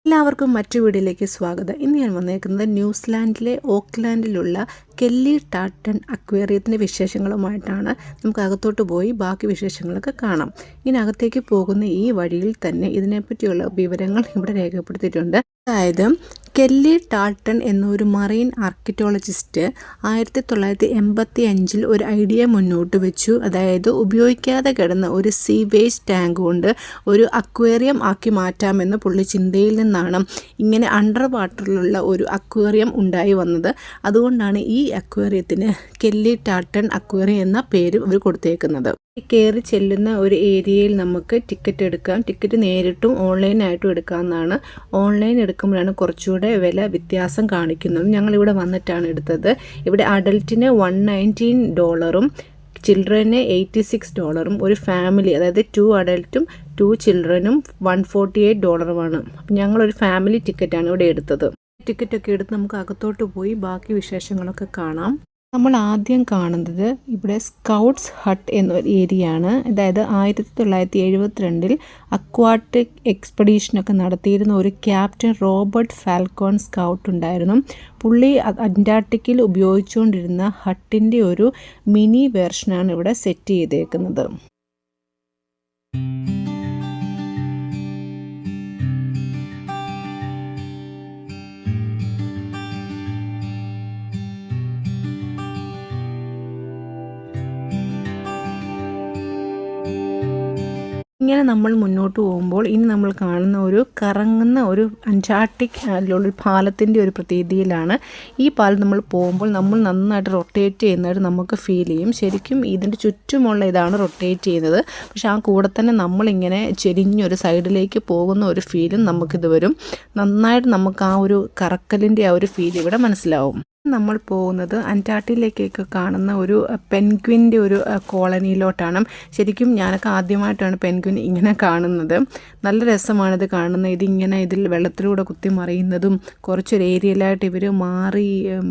എല്ലാവർക്കും മറ്റു വീഡിയോയിലേക്ക് സ്വാഗതം. ഇന്ന് ഞാൻ വന്നേക്കുന്നത് ന്യൂസിലാൻഡിലെ ഓക്ക്ലാൻഡിലുള്ള കെല്ലി ടാർട്ടൺ അക്വേറിയത്തിൻ്റെ വിശേഷങ്ങളുമായിട്ടാണ്. നമുക്ക് അകത്തോട്ട് പോയി ബാക്കി വിശേഷങ്ങളൊക്കെ കാണാം. ഇതിനകത്തേക്ക് പോകുന്ന ഈ വഴിയിൽ തന്നെ ഇതിനെപ്പറ്റിയുള്ള വിവരങ്ങൾ ഇവിടെ രേഖപ്പെടുത്തിയിട്ടുണ്ട്. അതായത് കെല്ലി ടാർട്ടൺ എന്നൊരു മറൈൻ ആർക്കിയോളജിസ്റ്റ് 1985 ഒരു ഐഡിയ മുന്നോട്ട് വെച്ചു. അതായത് ഉപയോഗിക്കാതെ കിടന്ന ഒരു സീവേജ് ടാങ്ക് കൊണ്ട് ഒരു അക്വേറിയം ആക്കി മാറ്റാമെന്ന് പുള്ളി ചിന്തയിൽ നിന്നാണ് ഇങ്ങനെ അണ്ടർ വാട്ടറിലുള്ള ഒരു അക്വേറിയം ഉണ്ടായി വന്നത്. അതുകൊണ്ടാണ് ഈ അക്വേറിയത്തിന് കെല്ലി ടാർട്ടൺ അക്വേറിയം എന്ന പേര് അവർ കൊടുത്തേക്കുന്നത്. കയറി ചെല്ലുന്ന ഒരു ഏരിയയിൽ നമുക്ക് ടിക്കറ്റ് എടുക്കാം. ടിക്കറ്റ് നേരിട്ടും ഓൺലൈനായിട്ടും എടുക്കാവുന്നതാണ്. ഓൺലൈൻ എടുക്കുമ്പോഴാണ് കുറച്ചുകൂടെ വില വ്യത്യാസം കാണിക്കുന്നത്. ഞങ്ങളിവിടെ വന്നിട്ടാണ് എടുത്തത്. ഇവിടെ അഡൽറ്റിന് $119, ചിൽഡ്രന് $86, ഒരു ഫാമിലി അതായത് 2 അഡൽറ്റും 2 ചിൽഡ്രനും $148. അപ്പം ഞങ്ങളൊരു ഫാമിലി ടിക്കറ്റാണ് ഇവിടെ എടുത്തത്. ടിക്കറ്റൊക്കെ എടുത്ത് നമുക്ക് അകത്തോട്ട് പോയി ബാക്കി വിശേഷങ്ങളൊക്കെ കാണാം. നമ്മൾ ആദ്യം കാണുന്നത് ഇവിടെ സ്കൗട്ട്സ് ഹട്ട് എന്നൊരു ഏരിയയാണ്. അതായത് 1972 അക്വാട്ടിക് എക്സ്പെഡീഷനൊക്കെ നടത്തിയിരുന്ന ഒരു ക്യാപ്റ്റൻ റോബർട്ട് ഫാൽക്കോൺ സ്കൗട്ട് ഉണ്ടായിരുന്നു. പുള്ളി അന്റാർട്ടിക്കയിൽ ഉപയോഗിച്ചുകൊണ്ടിരുന്ന ഹട്ടിൻ്റെ ഒരു മിനി വേർഷനാണ് ഇവിടെ സെറ്റ് ചെയ്തേക്കുന്നത്. ഇങ്ങനെ നമ്മൾ മുന്നോട്ട് പോകുമ്പോൾ ഇനി നമ്മൾ കാണുന്ന ഒരു കറങ്ങുന്ന ഒരു അന്റാർട്ടിക് ഒരു പാലത്തിൻ്റെ ഒരു പ്രതീതിയിലാണ്. ഈ പാലം നമ്മൾ പോകുമ്പോൾ നമ്മൾ നന്നായിട്ട് റൊട്ടേറ്റ് ചെയ്യുന്നതായിട്ട് നമുക്ക് ഫീൽ ചെയ്യും. ശരിക്കും ഇതിൻ്റെ ചുറ്റുമുള്ള ഇതാണ് റൊട്ടേറ്റ് ചെയ്യുന്നത്. പക്ഷെ ആ കൂടെ തന്നെ നമ്മളിങ്ങനെ ചെരിഞ്ഞൊരു സൈഡിലേക്ക് പോകുന്ന ഒരു ഫീലും നമുക്കിത് വരും. നന്നായിട്ട് നമുക്ക് ആ ഒരു കറക്കലിൻ്റെ ആ ഒരു ഫീൽ ഇവിടെ മനസ്സിലാവും. നമ്മൾ പോകുന്നത് അന്റാർട്ടിക്കയിലേക്കൊക്കെ കാണുന്ന ഒരു പെൻഗ്വിൻ്റെ ഒരു കോളനിയിലോട്ടാണ്. ശരിക്കും ഞാനൊക്കെ ആദ്യമായിട്ടാണ് പെൻഗ്വിൻ ഇങ്ങനെ കാണുന്നത്. നല്ല രസമാണിത് കാണുന്നത്. ഇതിൽ വെള്ളത്തിലൂടെ കുത്തി മറിയുന്നതും കുറച്ചൊരു ഏരിയയിലായിട്ട് ഇവർ മാറി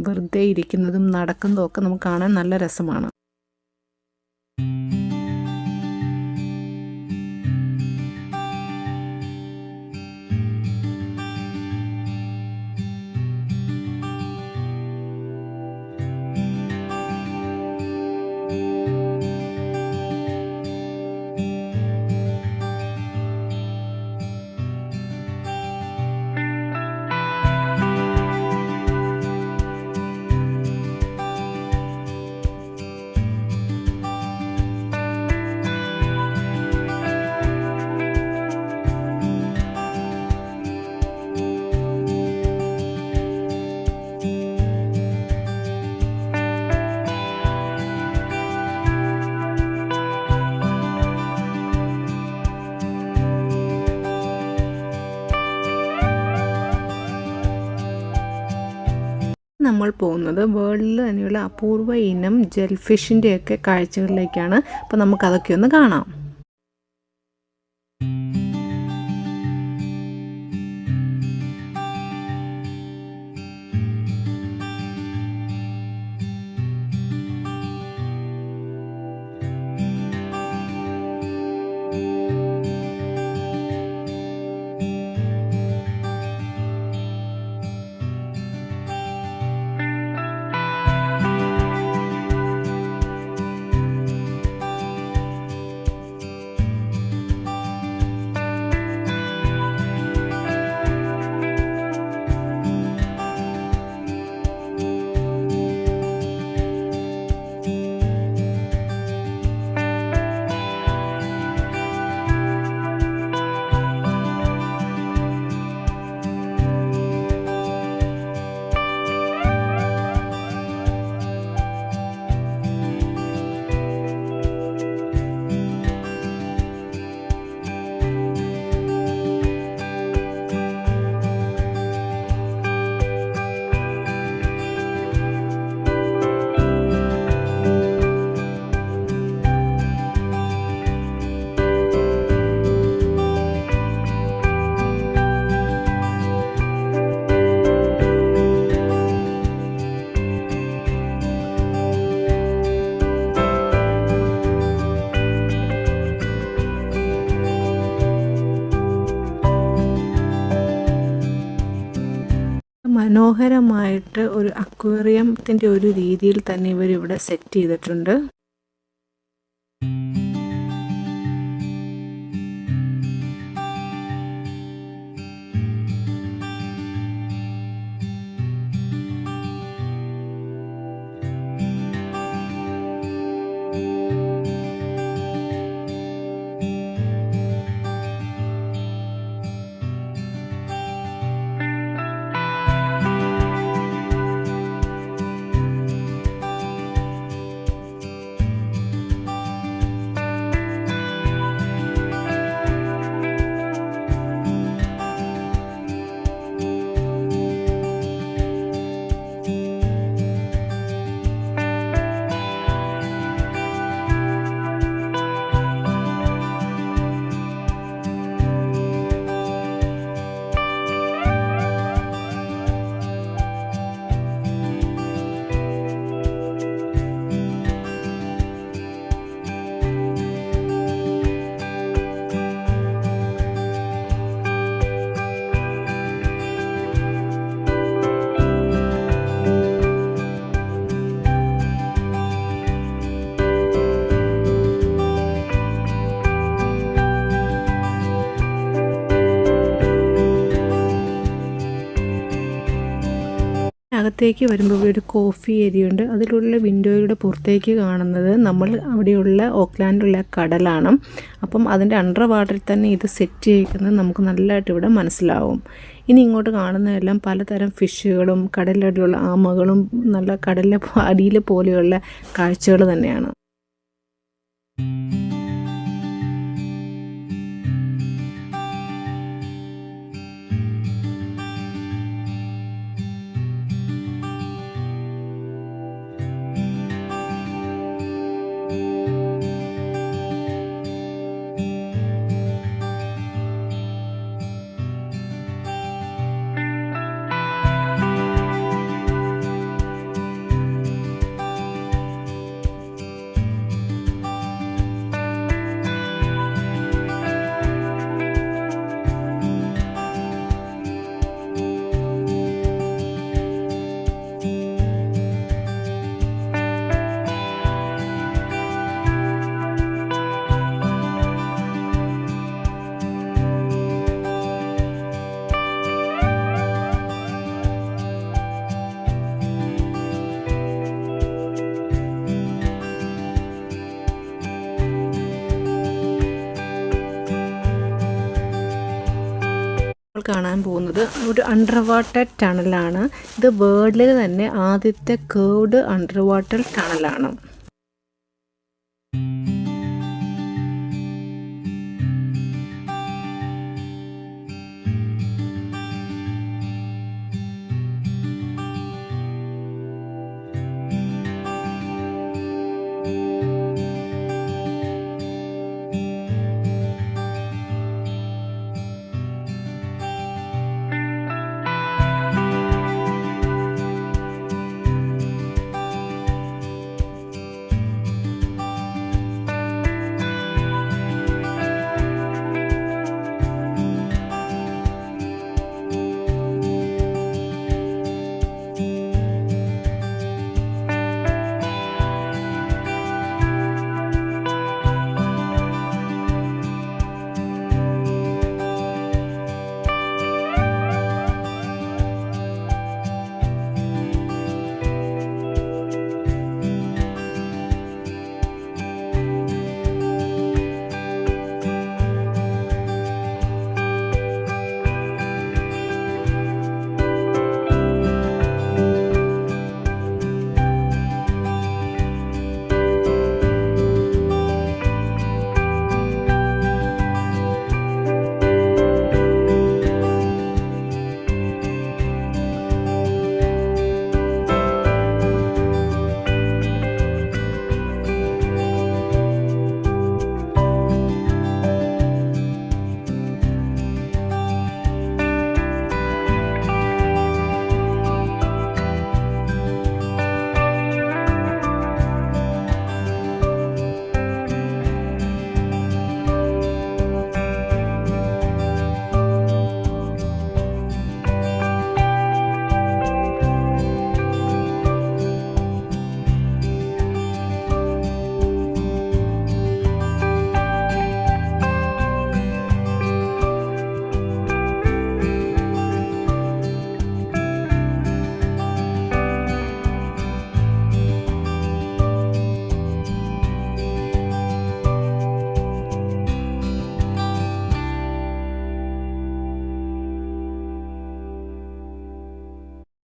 വെറുതെ ഇരിക്കുന്നതും നടക്കുന്നതും ഒക്കെ നമുക്ക് കാണാൻ നല്ല രസമാണ്. നമ്മൾ പോകുന്നത് വേൾഡിൽ തന്നെയുള്ള അപൂർവ ഇനം ജെൽഫിഷിൻ്റെയൊക്കെ കാഴ്ചകളിലേക്കാണ്. അപ്പോൾ നമുക്കതൊക്കെ ഒന്ന് കാണാം. മനോഹരമായിട്ട് ഒരു അക്വേറിയത്തിൻ്റെ ഒരു രീതിയിൽ തന്നെ ഇവരിവിടെ സെറ്റ് ചെയ്തിട്ടുണ്ട്. അകത്തേക്ക് വരുമ്പോൾ ഇവിടെ ഒരു കോഫി ഏരിയ ഉണ്ട്. അതിലുള്ള വിൻഡോയുടെ പുറത്തേക്ക് കാണുന്നത് നമ്മൾ അവിടെയുള്ള ഓക്ലാൻഡിലുള്ള കടലാണ്. അപ്പം അതിൻ്റെ അണ്ടർ വാട്ടറിൽ തന്നെ ഇത് സെറ്റ് ചെയ്യിക്കുന്നത് നമുക്ക് നല്ലതായിട്ട് ഇവിടെ മനസ്സിലാവും. ഇനി ഇങ്ങോട്ട് കാണുന്നതെല്ലാം പലതരം ഫിഷുകളും കടലിലുള്ള ആമകളും നല്ല കടലിലെ അടിയിൽ പോലെയുള്ള കാഴ്ചകൾ തന്നെയാണ്. കാണാൻ പോകുന്നത് ഒരു അണ്ടർ വാട്ടർ ടണലാണ്. ഇത് വേൾഡിൽ തന്നെ ആദ്യത്തെ കേർവ്ഡ് അണ്ടർ വാട്ടർ ടണലാണ്.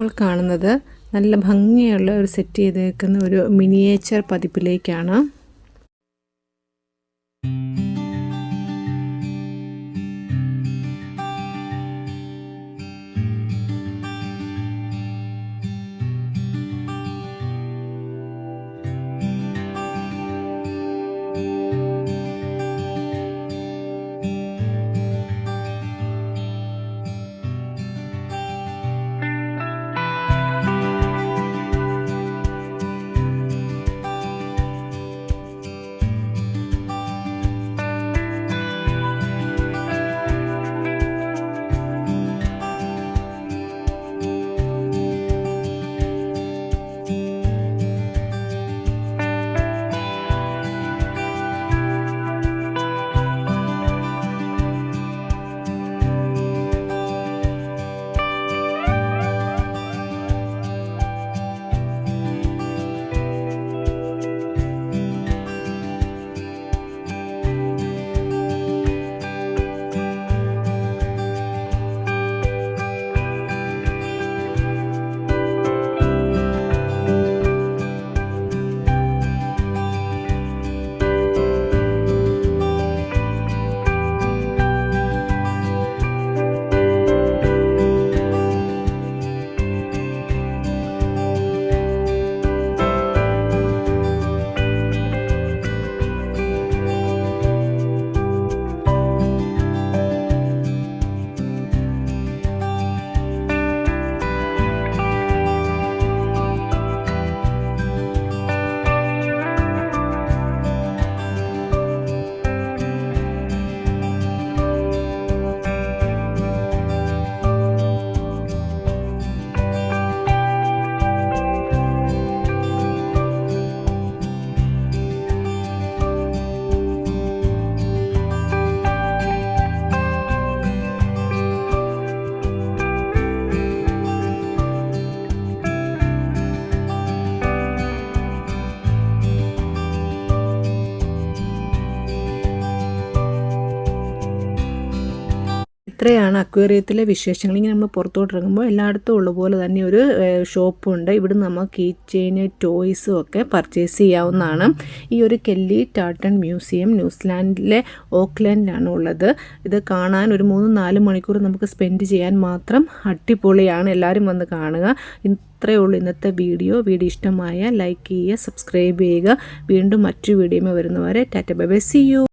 നമ്മൾ കാണുന്നത് നല്ല ഭംഗിയുള്ള ഒരു സെറ്റ് ചെയ്തേക്കുന്ന ഒരു മിനിയേച്ചർ പതിപ്പിലേക്കാണ്. ഇത്രയാണ് അക്വേറിയത്തിലെ വിശേഷങ്ങൾ. ഇങ്ങനെ നമ്മൾ പുറത്തോട്ട് ഇറങ്ങുമ്പോൾ എല്ലായിടത്തും ഉള്ളപോലെ തന്നെ ഒരു ഷോപ്പുണ്ട്. ഇവിടുന്ന് നമ്മൾ കീ ചെയിന് ടോയ്സും ഒക്കെ പർച്ചേസ് ചെയ്യാവുന്നതാണ്. ഈ ഒരു കെല്ലി ടാർട്ടൺ മ്യൂസിയം ന്യൂസിലാൻഡിലെ ഓക്ക്ലാൻഡിലാണ് ഉള്ളത്. ഇത് കാണാൻ ഒരു 3-4 മണിക്കൂർ നമുക്ക് സ്പെൻഡ് ചെയ്യാൻ മാത്രം അടിപൊളിയാണ്. എല്ലാവരും വന്ന് കാണുക. ഇത്രയേ ഉള്ളൂ ഇന്നത്തെ വീഡിയോ. ഇഷ്ടമായ ലൈക്ക് ചെയ്യുക, സബ്സ്ക്രൈബ് ചെയ്യുക. വീണ്ടും മറ്റൊരു വീഡിയോയിൽ വരുന്നവരെ tata bye bye, see U.